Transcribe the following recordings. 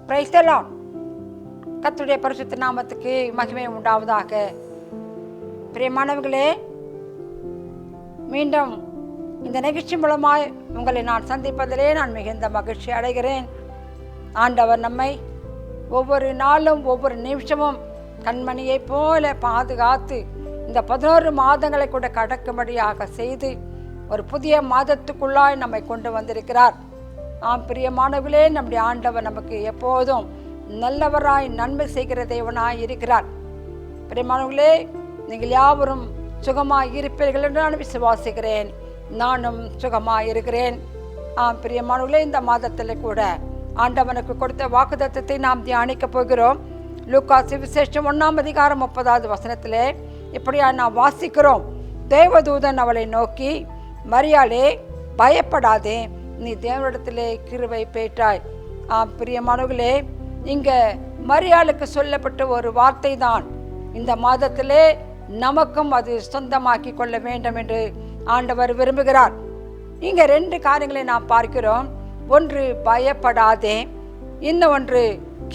Praise the Lord. கர்த்தருடைய பரிசுத்த நாமத்துக்கு மகிமை உண்டாவதாக. பிரியமானவர்களே, மீண்டும் இந்த நிகழ்ச்சி மூலமாய் உங்களை நான் சந்திப்பதிலே நான் மிகுந்த மகிழ்ச்சி அடைகிறேன். ஆண்டவர் நம்மை ஒவ்வொரு நாளும் ஒவ்வொரு நிமிஷமும் கண்மணியை போல பாதுகாத்து இந்த 11 மாதங்களை கூட கடக்கும்படியாக செய்து ஒரு புதிய மாதத்துக்குள்ளாய் நம்மை கொண்டு வந்திருக்கிறார். பிரியமானவர்களே, நம்முடைய ஆண்டவர் நமக்கு எப்போதும் நல்லவராய் நன்மை செய்கிற தேவனாய் இருக்கிறார். பிரியமானவர்களே, நீங்கள் யாவரும் சுகமாய் இருப்பீர்கள் என்று நான் விசுவாசிக்கிறேன். நானும் சுகமாய் இருக்கிறேன். பிரியமானவர்களே, இந்த மாதத்தில் கூட ஆண்டவனுக்கு கொடுத்த வாக்குத்தத்தத்தை நாம் தியானிக்க போகிறோம். லூக்கா சுவிசேஷம் 1ஆம் அதிகாரம் 30வது வசனத்திலே இப்படியா நாம் வாசிக்கிறோம். தேவதூதன் அவளை நோக்கி, மரியாளே, பயப்படாதே, நீ தேவனிடத்திலே கிருபை பெற்றாய். பிரியமானவர்களே, இங்க மரியாளுக்கு சொல்லப்பட்ட ஒரு வார்த்தை தான் இந்த மாதத்திலே நமக்கும் அது சொந்தமாக்கி கொள்ள வேண்டும் என்று ஆண்டவர் விரும்புகிறார். இங்க 2 காரியங்களை நாம் பார்க்கிறோம். ஒன்று பயப்படாதே, இன்னும் ஒன்று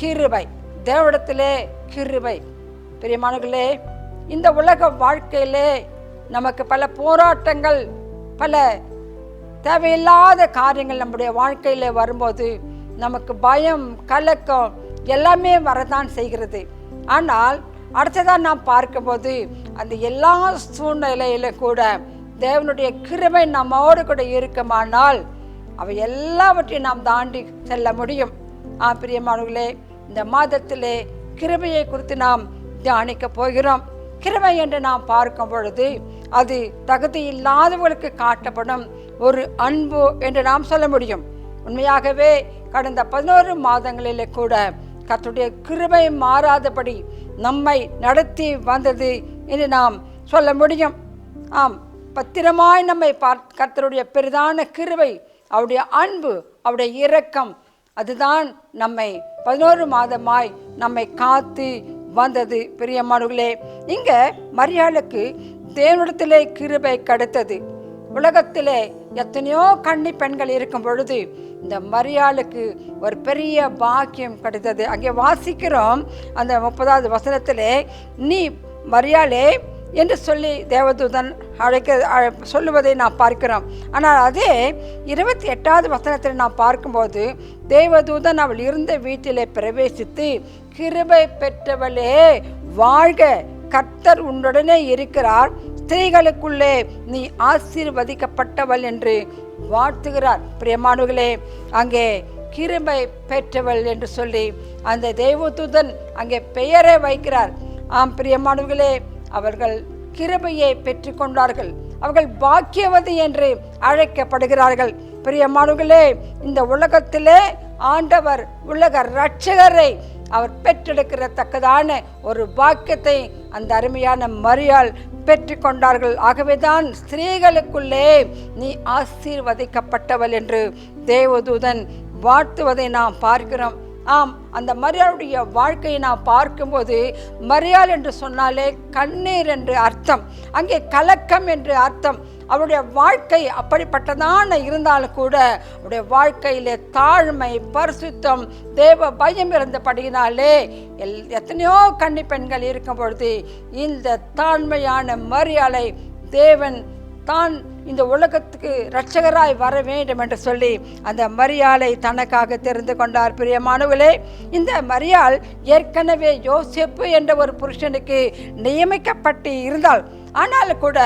கிருபை. தேவனிடத்திலே கிருபை. பிரியமானவர்களே, இந்த உலக வாழ்க்கையிலே நமக்கு பல போராட்டங்கள், பல தேவையில்லாத காரியங்கள் நம்முடைய வாழ்க்கையில வரும்போது நமக்கு பயம், கலக்கம் எல்லாமே வரதான் செய்கிறது. ஆனால் அடுத்ததான் நாம் பார்க்கும்போது அந்த எல்லா சூழ்நிலையில கூட தேவனுடைய கிருபை நம்மோடு கூட இருக்குமானால் அவை எல்லாவற்றையும் நாம் தாண்டி செல்ல முடியும். பிரியமானவர்களே, இந்த மாதத்திலே கிருபையை குறித்து நாம் தியானிக்க போகிறோம். கிருபை என்று நாம் பார்க்கும் பொழுது அது தகுதி இல்லாதவர்களுக்கு காட்டப்படும் ஒரு அன்பு என்று நாம் சொல்ல முடியும். உண்மையாகவே கடந்த 11 மாதங்களிலே கூட கர்த்தருடைய கிருபை மாறாதபடி நம்மை நடத்தி வந்தது என்று நாம் சொல்ல முடியும். பத்திரமாய் நம்மை கர்த்தருடைய பெரிதான கிருபை, அவருடைய அன்பு, அவருடைய இரக்கம், அதுதான் நம்மை 11 மாதமாய் நம்மை காத்து வந்தது. பிரியமானவர்களே, இங்க மரியாளுக்கு தேவனிடத்திலே கிருபை கிடைத்தது. உலகத்திலே எத்தனையோ கன்னி பெண்கள் இருக்கும் பொழுது இந்த மரியாளுக்கு ஒரு பெரிய பாக்கியம் கிடைத்தது. அங்கே வாசிக்கிறோம் அந்த 30வது வசனத்திலே, நீ மரியாளே என்று சொல்லி தேவதூதன் சொல்லுவதை நாம் பார்க்கிறோம். ஆனால் அதே 28வது வசனத்தில் நாம் பார்க்கும்போது தேவதூதன் அவள் இருந்த வீட்டிலே பிரவேசித்து, கிருபை பெற்றவளே வாழ்க, கர்த்தர் உன்னுடனே இருக்கிறார், ஸ்திரீகளுக்குள்ளே நீ ஆசீர்வதிக்கப்பட்டவள் என்று வாழ்த்துகிறார். பிரியமானவர்களே, அங்கே கிருபை பெற்றவள் என்று சொல்லி அந்த தேவதூதன் அங்கே பெயரை வைக்கிறார். பிரியமானவர்களே, அவர்கள் கிருபையை பெற்றுக்கொண்டார்கள். அவர்கள் பாக்கியவதி என்று அழைக்கப்படுகிறார்கள். பிரியமானவர்களே, இந்த உலகத்திலே ஆண்டவர் உலக இரட்சகரை அவர் பெற்றெடுக்கிறத்தக்கதான ஒரு பாக்கியத்தை அந்த அருமையான மரியாள் பெற்றுக்கொண்டார்கள். ஆகவேதான் ஸ்திரீகளுக்குள்ளே நீ ஆசீர்வதிக்கப்பட்டவள் என்று தேவதூதன் வாழ்த்துவதை நாம் பார்க்கிறோம். அந்த மரியாளுடைய வாழ்க்கையை நாம் பார்க்கும்போது மரியாள் என்று சொன்னாலே கண்ணீர் என்று அர்த்தம், அங்கே கலக்கம் என்று அர்த்தம். அவருடைய வாழ்க்கை அப்படிப்பட்டதான இருந்தாலும் கூட அவருடைய வாழ்க்கையிலே தாழ்மை, பரிசுத்தம், தேவ பயம் இருந்தபடியினாலே எத்தனையோ கன்னி பெண்கள் இருக்கும் பொழுது இந்த தாழ்மையான மரியாளை தேவன் தான் இந்த உலகத்துக்கு இரட்சகராய் வர வேண்டும் என்று சொல்லி அந்த மரியாளை தனக்காக தெரிந்து கொண்டார். பிரியமானவர்களே, இந்த மரியாள் ஏற்கனவே யோசேப்பு என்ற ஒரு புருஷனுக்கு நியமிக்கப்பட்டு இருந்தாள். ஆனாலும் கூட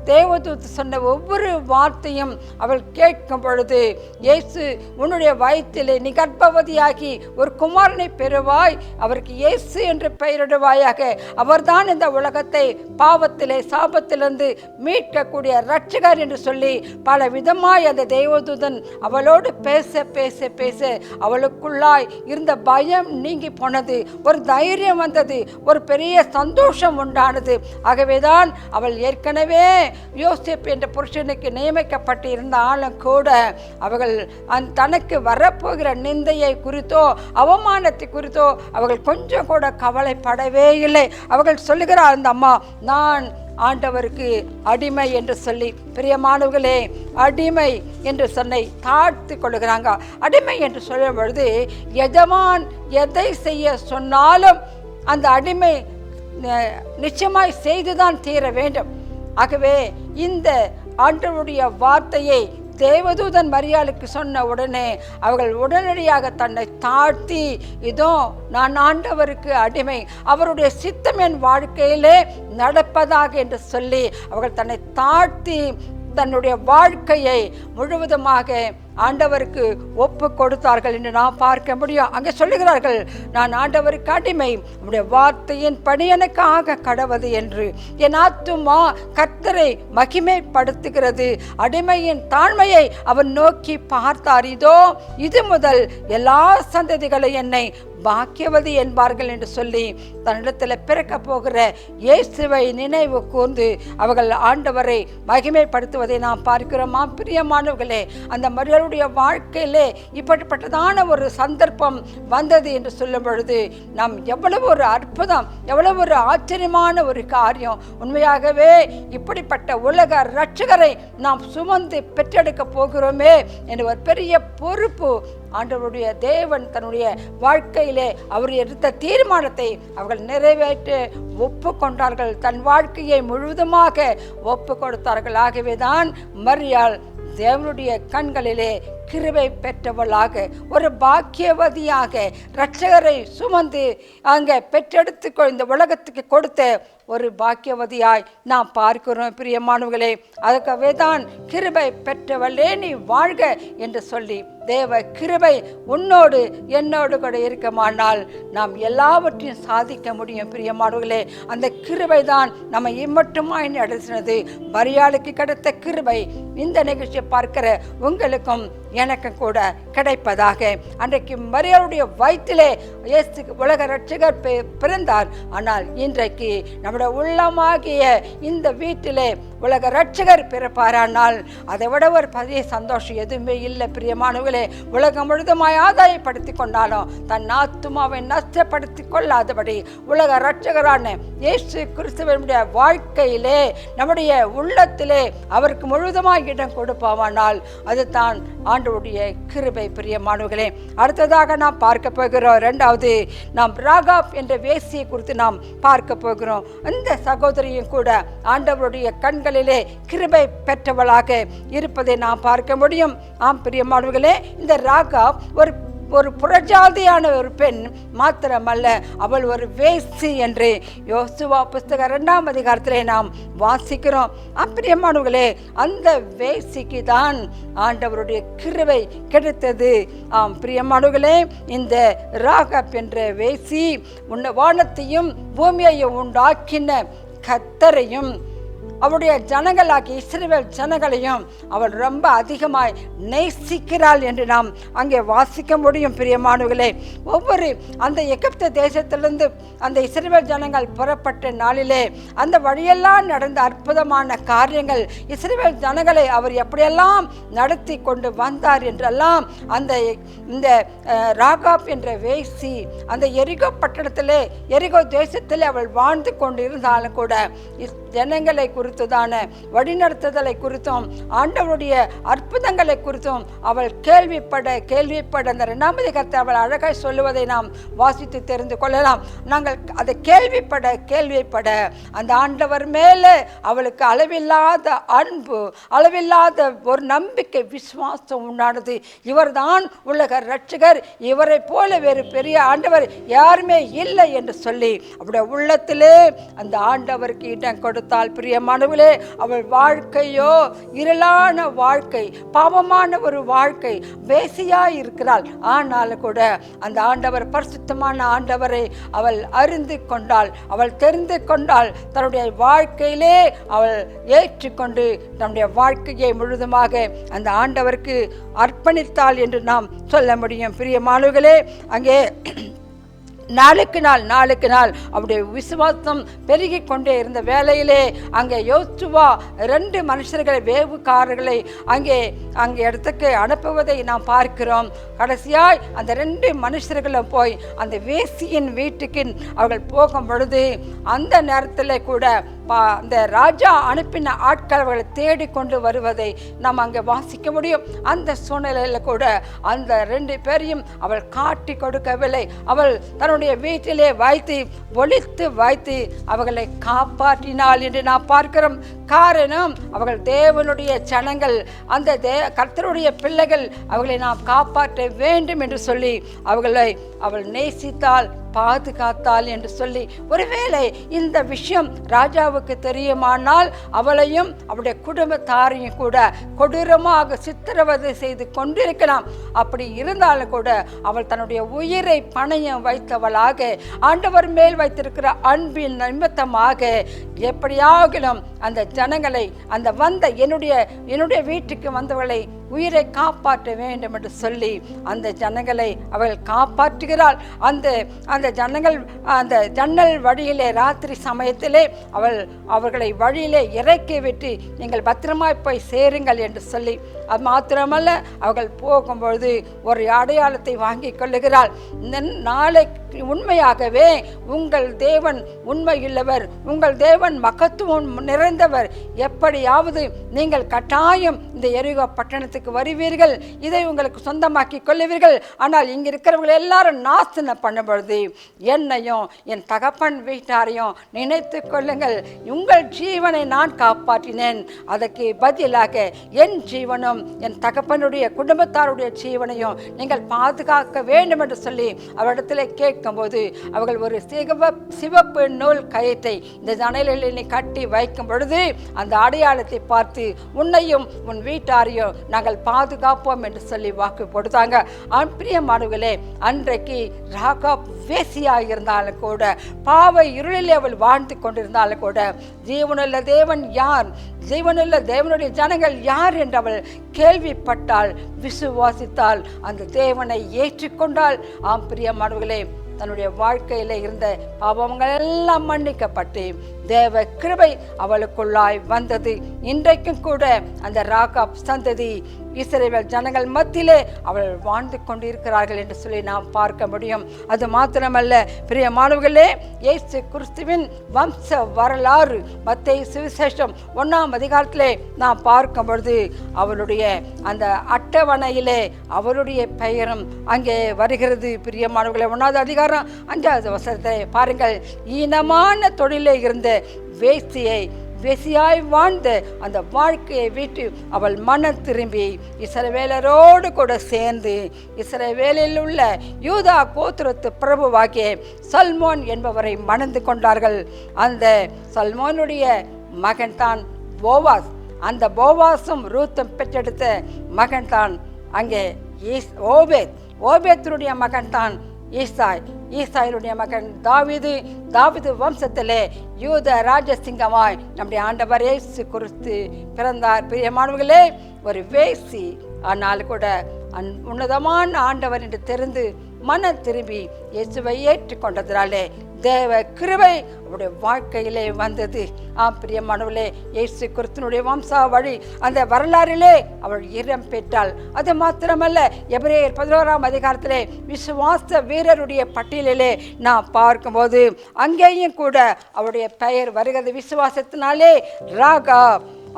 தேவதூத் சொன்ன ஒவ்வொரு வார்த்தையும் அவள் கேட்கும் பொழுது, இயேசு உன்னுடைய வயிற்றிலே நீ கர்ப்பவதியாகி ஒரு குமாரனை பெறுவாய், அவருக்கு இயேசு என்று பெயரிடுவாயாக, அவர்தான் இந்த உலகத்தை பாவத்திலே சாபத்திலிருந்து மீட்கக்கூடிய இரட்சகர் என்று சொல்லி பல விதமாய் அந்த தேவதூதன் அவளோடு பேச பேச பேச அவளுக்குள்ளாய் இருந்த பயம் நீங்கி போனது, ஒரு தைரியம் வந்தது, ஒரு பெரிய சந்தோஷம் உண்டானது. ஆகவேதான் அவள் ஏற்கனவே யோசேப் என்ற புருஷனுக்கு நியமிக்கப்பட்டு இருந்தாலும் கூட அவர்கள் தனக்கு வரப்போகிற நிந்தையை குறித்தோ அவமானத்தை குறித்தோ அவர்கள் கொஞ்சம் கூட கவலைப்படவே இல்லை. அவர்கள் சொல்லுகிறார், அந்த அம்மா, நான் ஆண்டவருக்கு அடிமை என்று சொல்லி, பிரியமானவர்களே, அடிமை என்று சொன்னை தாழ்த்து கொள்கிறாங்க. அடிமை என்று சொல்லும் பொழுது எஜமான் எதை செய்ய சொன்னாலும் அந்த அடிமை நிச்சயமாய் செய்துதான் தீர வேண்டும். ஆகவே இந்த ஆண்டவருடைய வார்த்தையை தேவதூதன் மரியாளுக்கு சொன்ன உடனே அவர்கள் உடனடியாக தன்னை தாழ்த்தி, இதோ நான் ஆண்டவருக்கு அடிமை, அவருடைய சித்தம் என் வாழ்க்கையிலே நடப்பதாக என்று சொல்லி அவர்கள் தன்னை தாழ்த்தி தன்னுடைய வாழ்க்கையை முழுவதுமாக ஆண்டவருக்கு ஒப்பு கொடுத்தார்கள் என்று நாம் பார்க்க முடியும். அங்கே சொல்லுகிறார்கள், நான் ஆண்டவருக்கு அடிமை, உடைய வார்த்தையின் பணி எனக்கு ஆக கடவது என்று. என் ஆத்துமா கர்த்தரை மகிமைப்படுத்துகிறது. அடிமையின் தாழ்மையை அவன் நோக்கி பார்த்தார். இதோ இது முதல் எல்லா சந்ததிகளை என்னை பாக்கியவதி என்பார்கள் என்று சொல்லி தன்னிடத்தில் பிறக்க போகிற இயேசுவை நினைவு கூர்ந்து அவர்கள் ஆண்டவரை மகிமைப்படுத்துவதை நாம் பார்க்கிறோம். பிரியமானவர்களே, அந்த மரியாளுடைய வாழ்க்கையிலே இப்படிப்பட்டதான ஒரு சந்தர்ப்பம் வந்தது என்று சொல்லும் பொழுது நாம் எவ்வளவு ஒரு அற்புதம், எவ்வளவு ஒரு ஆச்சரியமான ஒரு காரியம். உண்மையாகவே இப்படிப்பட்ட உலக இரட்சகரை நாம் சுமந்து பெற்றெடுக்க போகிறோமே என்ற ஒரு பெரிய பொறுப்பு ஆண்டவருடைய தேவன் தன்னுடைய வாழ்க்கையிலே அவர் எடுத்த தீர்மானத்தை அவர்கள் நிறைவேற்ற ஒப்பு கொண்டார்கள். தன் வாழ்க்கையை முழுவதுமாக ஒப்பு கொடுத்தார்கள். ஆகவேதான் மரியாள் தேவனுடைய கண்களிலே கிருபை பெற்றவளாக, ஒரு பாக்கியவதியாக, இரட்சகரை சுமந்து அங்கே பெற்றெடுத்து இந்த உலகத்துக்கு கொடுத்த ஒரு பாக்கியவதியாய் நாம் பார்க்கிறோம். பிரியமானவர்களே, அதுக்காகவே தான் கிருபை பெற்றவளே நீ வாழ்க என்று சொல்லி தேவ கிருபை உன்னோடு என்னோடு கூட இருக்குமானால் நாம் எல்லாவற்றையும் சாதிக்க முடியும். பிரியமானவர்களே, அந்த கிருபை தான் நம்ம இம்மட்டுமாய் நடத்தினது. மரியாளுக்கு கிடைத்த கிருபை இந்த நிகழ்ச்சியை பார்க்கிற உங்களுக்கும் எனக்கும் கூட கிடைப்பதாக. அன்றைக்கு மரியாளுடைய வயிற்றிலே இயேசு உலக இரட்சகர் பிறந்தார். ஆனால் இன்றைக்கு நம்முடைய உள்ளமாகிய இந்த வீட்டிலே உலக இரட்சகர் பிறப்பாரானால் அதை விட ஒரு பெரிய சந்தோஷம் எதுவுமே இல்லை. பிரியமானவர்களே, உலகம் முழுதுமாய் ஆதாயப்படுத்தி கொண்டாலும் தன் ஆத்துமாவை நஷ்டப்படுத்தி கொள்ளாதபடி உலக இரட்சகரான இயேசு கிறிஸ்துவனுடைய வாழ்க்கையிலே நம்முடைய உள்ளத்திலே அவருக்கு முழுவதுமாய் இடம் கொடுப்பானால் அது தான் ஆண்டவருடைய கிருபை. பிரியமானவர்களே, அடுத்ததாக நாம் பார்க்க போகிறோம். இரண்டாவது நாம் ராகாப் என்ற வேசியை குறித்து நாம் பார்க்க போகிறோம். இந்த சகோதரியும் கூட ஆண்டவருடைய கண்களிலே கிருபை பெற்றவளாக இருப்பதை நாம் பார்க்க முடியும். பிரியமானவர்களே, இந்த ராகாப் ஒரு புறஜாதியான ஒரு பெண் மாத்திரமல்ல, அவள் ஒரு வேசி என்று யோசுவா புஸ்தகம் 2ஆம் அதிகாரத்திலே நாம் வாசிக்கிறோம். பிரியமானவர்களே, அந்த வேசிக்கு தான் ஆண்டவருடைய கிருபை கிடைத்தது. பிரியமானவர்களே, இந்த ராகாப் என்ற வேசி வானத்தையும் பூமியையும் உண்டாக்கின கர்த்தரையும் அவருடைய ஜனங்களாகிய இஸ்ரவேல் ஜனங்களையும் அவள் ரொம்ப அதிகமாய் நேசிக்கிறாள் என்று நாம் அங்கே வாசிக்க முடியும். பிரியமானவர்களே, ஒவ்வொரு அந்த எகிப்து தேசத்திலிருந்து அந்த இஸ்ரவேல் ஜனங்கள் புறப்பட்ட நாளிலே அந்த வழியெல்லாம் நடந்த அற்புதமான காரியங்கள், இஸ்ரவேல் ஜனங்களை அவர் எப்படியெல்லாம் நடத்தி கொண்டு வந்தார் என்றெல்லாம் இந்த ராகாப் என்ற வேசி அந்த எரிகோ பட்டணத்திலே, எரிகோ தேசத்திலே அவள் வாழ்ந்து கொண்டு இருந்தாலும் கூட ஜனங்களை குறித்துதான வழிநடத்துதலை குறித்தும் ஆண்டவருடைய அற்புதங்களை குறித்தும் அவள் கேள்விப்பட அந்த 2ஆம் அதிகாரத்தை அவள் அழகாய் சொல்லுவதை நாம் வாசித்து தெரிந்து கொள்ளலாம். நாங்கள் அதை கேள்விப்பட அந்த ஆண்டவர் மேலே அவளுக்கு அளவில்லாத அன்பு, அளவில்லாத ஒரு நம்பிக்கை, விசுவாசம் உண்டானது. இவர்தான் உலக இரட்சகர், இவரை போல வேறு பெரிய ஆண்டவர் யாருமே இல்லை என்று சொல்லி அவருடைய உள்ளத்திலே அந்த ஆண்டவருக்கு இடம் கொடுத்தாள். பிரியமானவர்களே, அவள் வாழ்க்கையோ இருளான வாழ்க்கை, பாவமான ஒரு வாழ்க்கை, வேசியாய் இருக்கிறாள். ஆனாலும் கூட அந்த ஆண்டவர், பரிசுத்தமான ஆண்டவரை அவள் அறிந்து கொண்டாள், அவள் தெரிந்து கொண்டாள். தன்னுடைய வாழ்க்கையிலே அவள் ஏற்றுக்கொண்டு தன்னுடைய வாழ்க்கையை முழுதுமாக அந்த ஆண்டவருக்கு அர்ப்பணித்தாள் என்று நாம் சொல்ல முடியும். பிரியமானவர்களே, அங்கே நாளுக்கு நாள் அவருடைய விசுவாசம் பெருகி கொண்டே இருந்த வேளையிலே அங்கே யோசுவா 2 மனுஷர்களை, வேவுக்காரர்களை அங்கே இடத்துக்கு அனுப்புவதை நாம் பார்க்கிறோம். கடைசியாய் அந்த 2 மனுஷர்களும் போய் அந்த வேசியின் வீட்டுக்கு அவர்கள் போகும் பொழுது அந்த நேரத்தில் கூட அந்த ராஜா அனுப்பின ஆட்கள் அவர்களை தேடிக்கொண்டு வருவதை நாம் அங்கே வாசிக்க முடியும். அந்த சூழ்நிலையில் கூட அந்த 2 பேரையும் அவள் காட்டி கொடுக்கவில்லை. அவள் தன்னுடைய வீட்டிலே வைத்து ஒளித்து வைத்து அவர்களை காப்பாற்றினாள் என்று நாம் பார்க்கிறோம். காரணம், அவர்கள் தேவனுடைய ஜனங்கள், அந்த கர்த்தருடைய பிள்ளைகள், அவர்களை நாம் காப்பாற்ற வேண்டும் என்று சொல்லி அவள் நேசித்தாள், பாதுகாத்தாள் என்று சொல்லி. ஒருவேளை இந்த விஷயம் ராஜாவுக்கு தெரியுமானால் அவளையும் அவருடைய குடும்பத்தாரையும் கூட கொடூரமாக சித்திரவதை செய்து கொண்டிருக்கலாம். அப்படி இருந்தாலும் கூட அவள் தன்னுடைய உயிரை பணயம் வைத்தவளாக, ஆண்டவர் மேல் வைத்திருக்கிற அன்பின் நிமித்தமாக எப்படியாகிலும் அந்த ஜனங்களை, அந்த வந்த என்னுடைய வீட்டுக்கு வந்தவர்களை உயிரை காப்பாற்ற வேண்டும் என்று சொல்லி அந்த ஜனங்களை அவள் காப்பாற்றுகிறாள். அந்த ஜனங்கள் அந்த ஜன்னல் வழியிலே ராத்திரி சமயத்திலே அவர்களை வழியிலே இறக்கி விட்டு நீங்கள் பத்திரமாய் போய் சேருங்கள் என்று சொல்லி, அது மாத்திரமல்ல அவர்கள் போகும்பொழுது ஒரு அடையாளத்தை வாங்கி கொள்ளுகிறாள். நாளை உண்மையாகவே உங்கள் தேவன் உண்மையுள்ளவர், உங்கள் தேவன் மகத்துவம் நிறைந்தவர், எப்படியாவது நீங்கள் கட்டாயம் இந்த எரிகோ பட்டணத்துக்கு வருவீர்கள், இதை உங்களுக்கு சொந்தமாக்கி கொள்ளுவீர்கள். ஆனால் இங்க இருக்கிறவர்கள் எல்லாரும் நாசனம் பண்ணும் பொழுது என்னையும் என் தகப்பன் வீட்டாரையும் நினைத்து கொள்ளுங்கள். உங்கள் ஜீவனை நான் காப்பாற்றினேன், அதற்கு பதிலாக என் ஜீவனும் என் தகப்பனுடைய குடும்பத்தாருடைய ஜீவனையும் நீங்கள் பாதுகாக்க வேண்டும் என்று சொல்லி அவரிடத்தில் கேட்கும்போது அவர்கள் ஒரு சிவப்பு நூல் கயிற்றை இந்த ஜன்னலில் கட்டி வைக்கும் பொழுது அந்த அடையாளத்தை பார்த்து உன்னையும் உன் வீட்டாரையும் நாங்கள் பாதுகாப்போம் என்று சொல்லி வாக்கு கொடுத்தாங்க. பிரியமானவர்களே, அன்றைக்கு ராகாப் வேசியாக இருந்தாலும் கூட, பாவ இருளில் அவள் வாழ்ந்து கொண்டிருந்தாலும் கூட, ஜீவனுள்ள தேவன் யார், ஜீவனுள்ள தேவனுடைய ஜனங்கள் யார் என்று அவள் கேள்விப்பட்டாள், விசுவாசித்தாள், அந்த தேவனை ஏற்றுக்கொண்டாள். பிரியமானவர்களே, தன்னுடைய வாழ்க்கையில இருந்த பாவங்கள் எல்லாம் மன்னிக்கப்பட்டு தேவ கிருபை அவளுக்குள்ளாய் வந்தது. இன்றைக்கும் கூட அந்த ராகாப் சந்ததி இஸ்ரவேல் ஜனங்கள் மத்தியிலே அவள் வாழ்ந்து கொண்டிருக்கிறார்கள் என்று சொல்லி நாம் பார்க்க முடியும். அது மாத்திரமல்ல பிரியமானவர்களே, இயேசு கிறிஸ்துவின் வம்ச வரலாறு மத்தேயு சுவிசேஷம் 1ஆம் அதிகாரத்திலே நாம் பார்க்கும் பொழுது அவளுடைய அந்த அட்டவணையிலே அவருடைய பெயரும் அங்கே வருகிறது. பிரியமானவர்களே, 1ஆவது அதிகாரம் 5வது வசனத்தை பாருங்கள். ஈனமான தொழிலே இருந்த வேசியாய் வாழ்ந்த அந்த வாழ்க்கையை விட்டு அவள் மனம் திரும்பி இஸ்ரவேலரோடு கூட சேர்ந்து இஸ்ரவேலில் உள்ள யூதா கோத்திரத்து பிரபுவாகிய சல்மோன் என்பவரை மணந்து கொண்டார்கள். அந்த சல்மோனுடைய மகன் தான் போவாஸ். அந்த போவாசும் ரூத்தும் பெற்றெடுத்த மகன் தான் அங்கே ஓபேத்தினுடைய மகன் தான் ஈசாயினுடைய மகன் தாவீது வம்சத்திலே யூத ராஜசிங்கமாய் நம்முடைய ஆண்டவர் இயேசு கிறிஸ்து பிறந்தார். பிரியமானவர்களே, ஒரு வேசி ஆனால் கூட உன்னதமான ஆண்டவர் என்று தெரிந்து மனம் திரும்பி இயேசுவை ஏற்றுக்கொண்டதினாலே தேவ கிருபை அவருடைய வாழ்க்கையிலே வந்தது. பிரியமானவர்களே, இயேசு கிறிஸ்துவினுடைய வம்சா வழி அந்த வரலாறிலே அவள் இடம் பெற்றாள். அது மாத்திரமல்ல, எபிரேயர் 11ஆம் அதிகாரத்திலே விசுவாச வீரருடைய பட்டியலிலே நாம் பார்க்கும்போது அங்கேயும் கூட அவருடைய பெயர் வருகிறது. விசுவாசத்தினாலே ராகா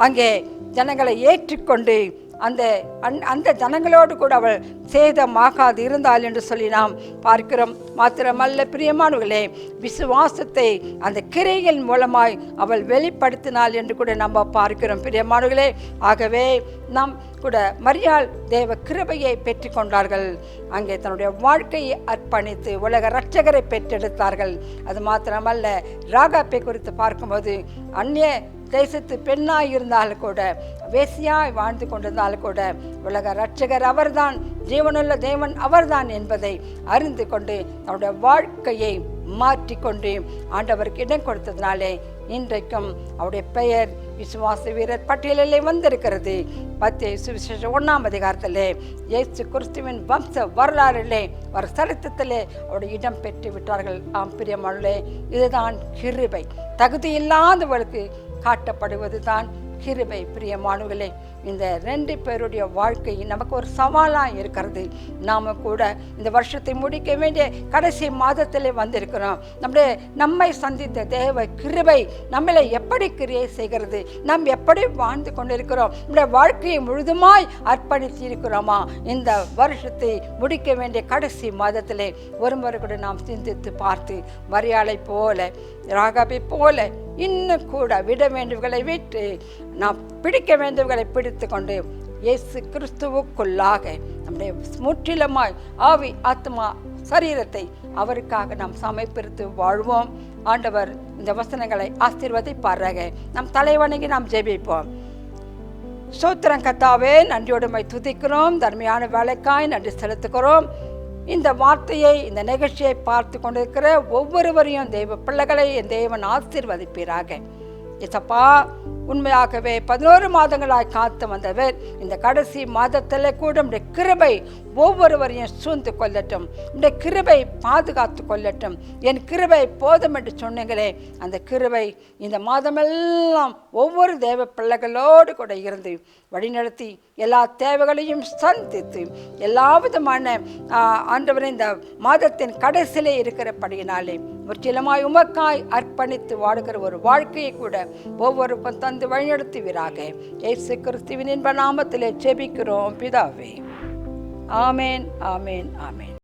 அங்கே ஜனங்களை ஏற்றுக்கொண்டு அந்த ஜனங்களோடு கூட அவள் சேதமாகாது இருந்தாள் என்று சொல்லி நாம் பார்க்கிறோம். மாத்திரமல்ல பிரியமானவர்களே, விசுவாசத்தை அந்த கிரையின் மூலமாய் அவள் வெளிப்படுத்தினாள் என்று கூட நம்ம பார்க்கிறோம். பிரியமானவர்களே, ஆகவே நாம் கூட மரியாள் தேவ கிருபையை பெற்று கொண்டார்கள். அங்கே தன்னுடைய வாழ்க்கையை அர்ப்பணித்து உலக இரட்சகரை பெற்றெடுத்தார்கள். அது மாத்திரமல்ல, ராகாப்பை குறித்து பார்க்கும்போது அந்நிய தேசத்து பெண்ணாய் இருந்தாலும் கூட, வேசியாய் வாழ்ந்து கொண்டிருந்தாலும் கூட, உலக இரட்சகர் அவர்தான், ஜீவனுள்ள தேவன் அவர்தான் என்பதை அறிந்து கொண்டு தன்னுடைய வாழ்க்கையை மாற்றிக்கொண்டு ஆண்டவருக்கு இடம் கொடுத்ததினாலே இன்றைக்கும் அவருடைய பெயர் விசுவாச வீரர் பட்டியலிலே வந்திருக்கிறது. மத்தேயு சுவிசேஷம் 1ஆம் அதிகாரத்திலே இயேசு கிறிஸ்துவின் வம்ச வரலாறிலே ஒரு சரித்திரத்திலே அவருடைய இடம் பெற்று விட்டார்கள். பிரியமானவர்களே, இதுதான் கிருபை. தகுதி இல்லாதவர்களுக்கு காட்டப்படுவது தான் கிருபை. பிரியமானவர்களே, இந்த 2 பேருடைய வாழ்க்கை நமக்கு ஒரு சவாலாக இருக்கிறது. நாம் கூட இந்த வருஷத்தை முடிக்க வேண்டிய கடைசி மாதத்தில் வந்திருக்கிறோம். நம்மை சந்தித்த தேவ கிருபை நம்மளை எப்படி கிரியை செய்கிறது, நாம் எப்படி வாழ்ந்து கொண்டிருக்கிறோம், நம்முடைய வாழ்க்கையை முழுதுமாய் அர்ப்பணித்து இருக்கிறோமா? இந்த வருஷத்தை முடிக்க வேண்டிய கடைசி மாதத்திலே ஒருமுறை கூட நாம் சிந்தித்து பார்த்து மரியாதை போல ராகாபை போல இன்னும் கூட விட வேண்டியவர்களை விட்டு நாம் பிடிக்க வேண்டியவர்களை பிடித்து கொண்டு இயேசு கிறிஸ்துவுக்குள்ளாக நம்முடைய முற்றிலுமாய் ஆவி ஆத்மா சரீரத்தை அவருக்காக நாம் சமர்ப்பித்து வாழ்வோம். ஆண்டவர் இந்த வசனங்களை ஆசீர்வதிப்பாராக. நம் தலைவணங்கி நாம் ஜெபிப்போம். ஸ்தோத்திரம் கர்த்தாவே, நன்றியோடுமை துதிக்கிறோம். தர்மையான வேலைக்காய் நன்றி செலுத்துகிறோம். இந்த வார்த்தையை, இந்த நிகழ்ச்சியை பார்த்து கொண்டிருக்கிற ஒவ்வொருவரையும் தெய்வ பிள்ளைகளை என் தேவன் ஆசீர்வதிப்பீராக. இசப்பா, உண்மையாகவே 11 மாதங்களாய் காத்து வந்தவர் இந்த கடைசி மாதத்தில் கூட நம்முடைய கிருபை ஒவ்வொருவரையும் சூழ்ந்து கொள்ளட்டும், நம்முடைய கிருபை பாதுகாத்து கொள்ளட்டும். என் கிருபை போதும் என்று சொன்னீங்களே, அந்த கிருபை இந்த மாதமெல்லாம் ஒவ்வொரு தேவ பிள்ளைகளோடு கூட இருந்து வழிநடத்தி எல்லா தேவைகளையும் சந்தித்து எல்லா விதமான ஆண்டவரை இந்த மாதத்தின் கடைசியிலே இருக்கிறபடியினாலே முற்றிலுமாய் உமக்காய் அர்ப்பணித்து வாடுகிற ஒரு வாழ்க்கையை கூட ஒவ்வொருக்கும் தந்து வழிநடத்துவீராக. இயேசு கிறிஸ்துவின் இன்ப நாமத்திலே ஜெபிக்கிறோம் பிதாவே. ஆமேன், ஆமேன், ஆமேன்.